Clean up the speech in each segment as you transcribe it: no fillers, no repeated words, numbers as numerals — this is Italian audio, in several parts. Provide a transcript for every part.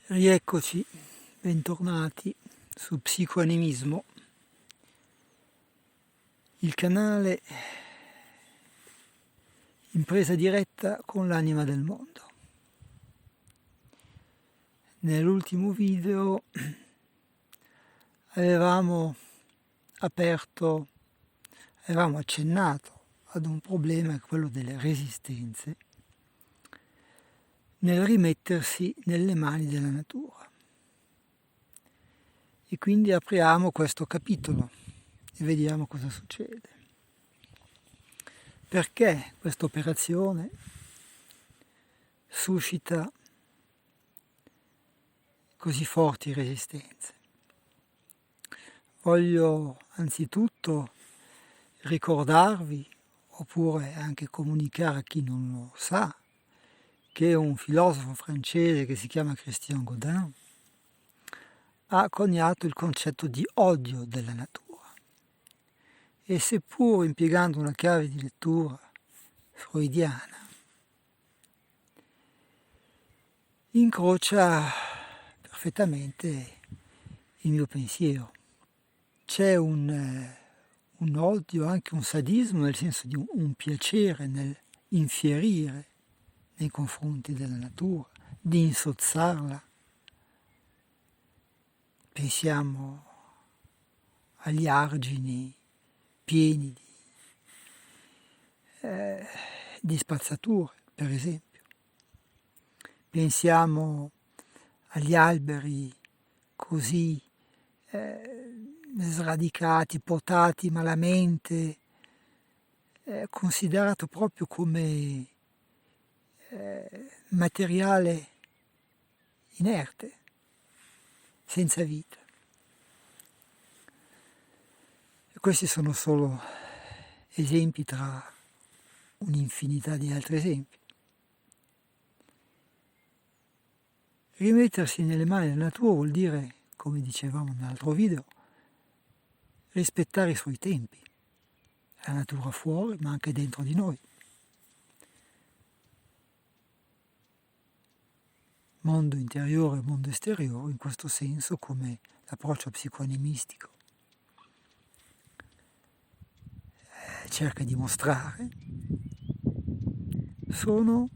Rieccoci, bentornati su Psicoanimismo, il canale in presa diretta con l'anima del mondo. Nell'ultimo video avevamo accennato ad un problema, quello delle resistenze, nel rimettersi nelle mani della natura. E quindi apriamo questo capitolo e vediamo cosa succede. Perché questa operazione suscita così forti resistenze? Voglio anzitutto ricordarvi, oppure anche comunicare a chi non lo sa, che un filosofo francese che si chiama Christian Godin ha coniato il concetto di odio della natura e, seppur impiegando una chiave di lettura freudiana, incrocia perfettamente il mio pensiero. C'è un odio, anche un sadismo, nel senso di un piacere nel infierire nei confronti della natura, di insozzarla. Pensiamo agli argini pieni di spazzature, per esempio. Pensiamo agli alberi così sradicati, potati malamente, considerato proprio come materiale inerte, senza vita. E questi sono solo esempi tra un'infinità di altri esempi. Rimettersi nelle mani della natura vuol dire, come dicevamo nell'altro video, rispettare i suoi tempi, la natura fuori ma anche dentro di noi. Mondo interiore e mondo esteriore, in questo senso, come l'approccio psicoanimistico cerca di mostrare, sono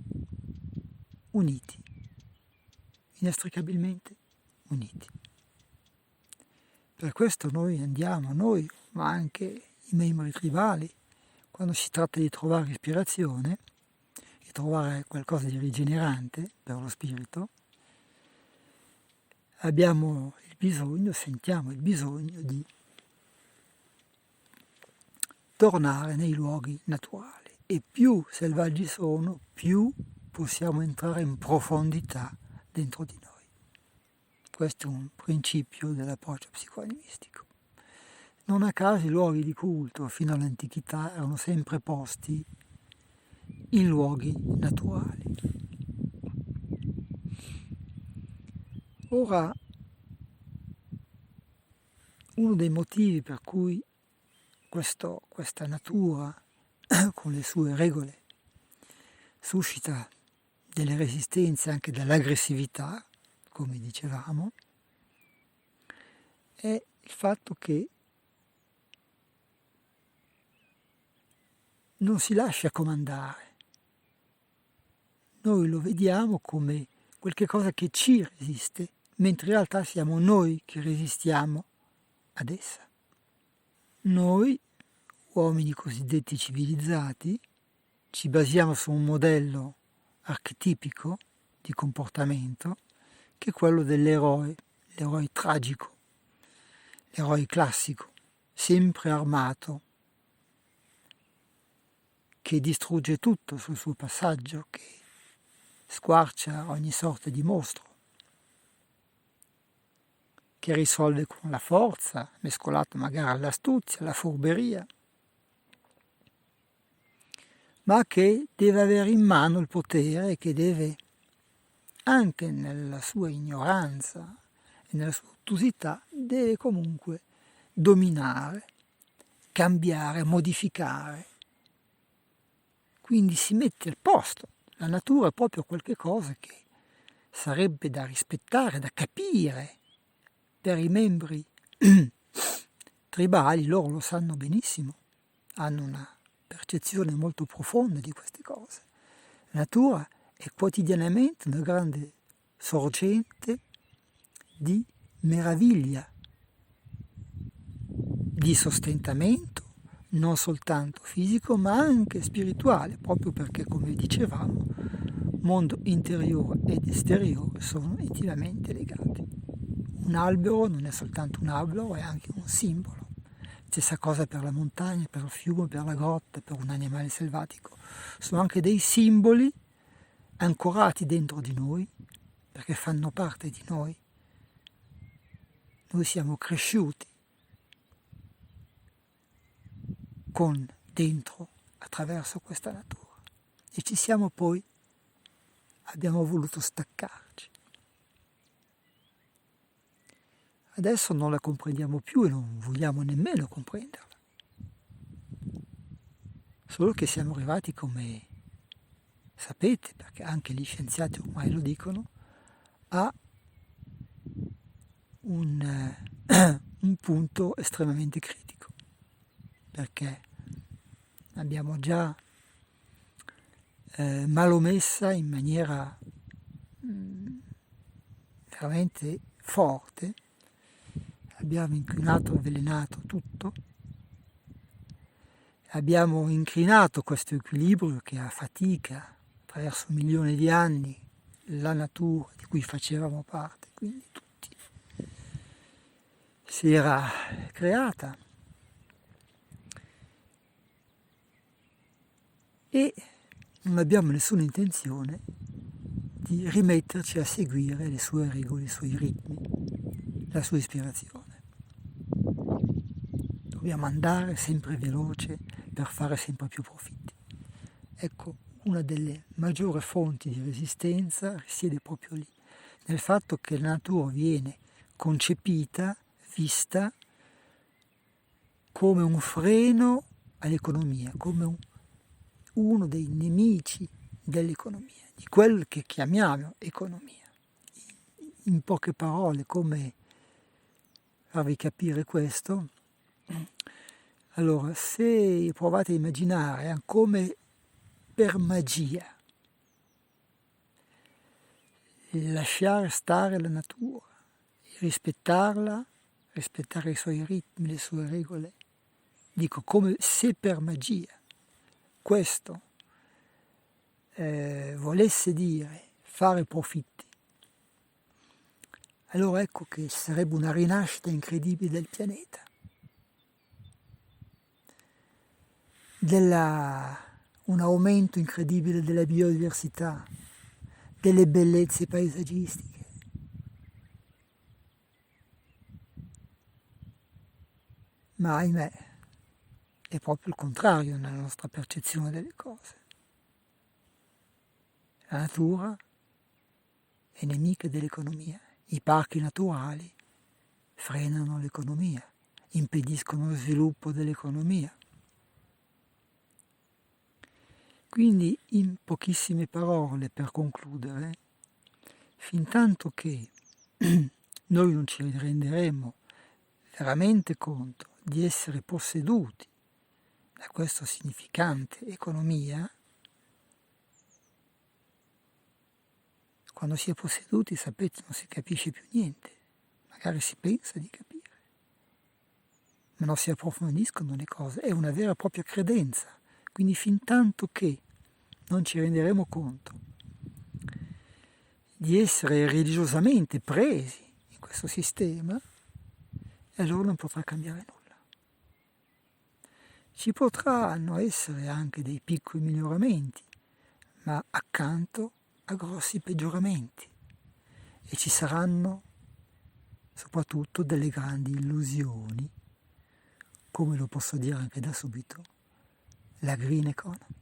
uniti, inestricabilmente uniti. Per questo noi, ma anche i membri tribali, quando si tratta di trovare ispirazione, di trovare qualcosa di rigenerante per lo spirito, sentiamo il bisogno di tornare nei luoghi naturali. E più selvaggi sono, più possiamo entrare in profondità dentro di noi. Questo è un principio dell'approccio psicoanimistico. Non a caso i luoghi di culto fino all'antichità erano sempre posti in luoghi naturali. Ora, uno dei motivi per cui questa natura, con le sue regole, suscita delle resistenze, anche dell'aggressività, come dicevamo, è il fatto che non si lascia comandare. Noi lo vediamo come qualche cosa che ci resiste, mentre in realtà siamo noi che resistiamo ad essa. Noi, uomini cosiddetti civilizzati, ci basiamo su un modello archetipico di comportamento che è quello dell'eroe, l'eroe tragico, l'eroe classico, sempre armato, che distrugge tutto sul suo passaggio, che squarcia ogni sorta di mostro, che risolve con la forza, mescolato magari all'astuzia, alla furberia, ma che deve avere in mano il potere e che deve, anche nella sua ignoranza e nella sua ottusità, deve comunque dominare, cambiare, modificare. Quindi si mette al posto. La natura è proprio qualche cosa che sarebbe da rispettare, da capire per i membri tribali. Loro lo sanno benissimo, hanno una percezione molto profonda di queste cose. La natura è quotidianamente una grande sorgente di meraviglia, di sostentamento, non soltanto fisico ma anche spirituale, proprio perché, come dicevamo, mondo interiore ed esteriore sono intimamente legati. Un albero non è soltanto un albero, è anche un simbolo. Stessa cosa per la montagna, per il fiume, per la grotta, per un animale selvatico. Sono anche dei simboli ancorati dentro di noi, perché fanno parte di noi. Noi siamo cresciuti con dentro, attraverso questa natura, e ci siamo poi, abbiamo voluto staccarci. Adesso non la comprendiamo più e non vogliamo nemmeno comprenderla. Solo che siamo arrivati, come sapete, perché anche gli scienziati ormai lo dicono, a un punto estremamente critico, perché abbiamo già malomessa in maniera veramente forte, abbiamo inquinato e avvelenato tutto, abbiamo incrinato questo equilibrio che a fatica, attraverso milioni di anni, la natura di cui facevamo parte, quindi tutti, si era creata. E non abbiamo nessuna intenzione di rimetterci a seguire le sue regole, i suoi ritmi, la sua ispirazione. Dobbiamo andare sempre veloce per fare sempre più profitti. Ecco, una delle maggiori fonti di resistenza risiede proprio lì, nel fatto che la natura viene concepita, vista come un freno all'economia, come uno dei nemici dell'economia, di quel che chiamiamo economia. In poche parole, come farvi capire questo? Allora, se provate a immaginare come per magia lasciare stare la natura, rispettarla, rispettare i suoi ritmi, le sue regole, dico come se per magia questo volesse dire fare profitti, allora ecco che sarebbe una rinascita incredibile del pianeta, un aumento incredibile della biodiversità, delle bellezze paesaggistiche. Ma ahimè, è proprio il contrario nella nostra percezione delle cose. La natura è nemica dell'economia. I parchi naturali frenano l'economia, impediscono lo sviluppo dell'economia. Quindi, in pochissime parole, per concludere, fintanto che noi non ci renderemo veramente conto di essere posseduti da questa significante economia, quando si è posseduti, sapete, non si capisce più niente, magari si pensa di capire, ma non si approfondiscono le cose, è una vera e propria credenza. Quindi fintanto che non ci renderemo conto di essere religiosamente presi in questo sistema, allora non potrà cambiare nulla. Ci potranno essere anche dei piccoli miglioramenti, ma accanto a grossi peggioramenti, e ci saranno soprattutto delle grandi illusioni, come lo posso dire anche da subito, la green economy.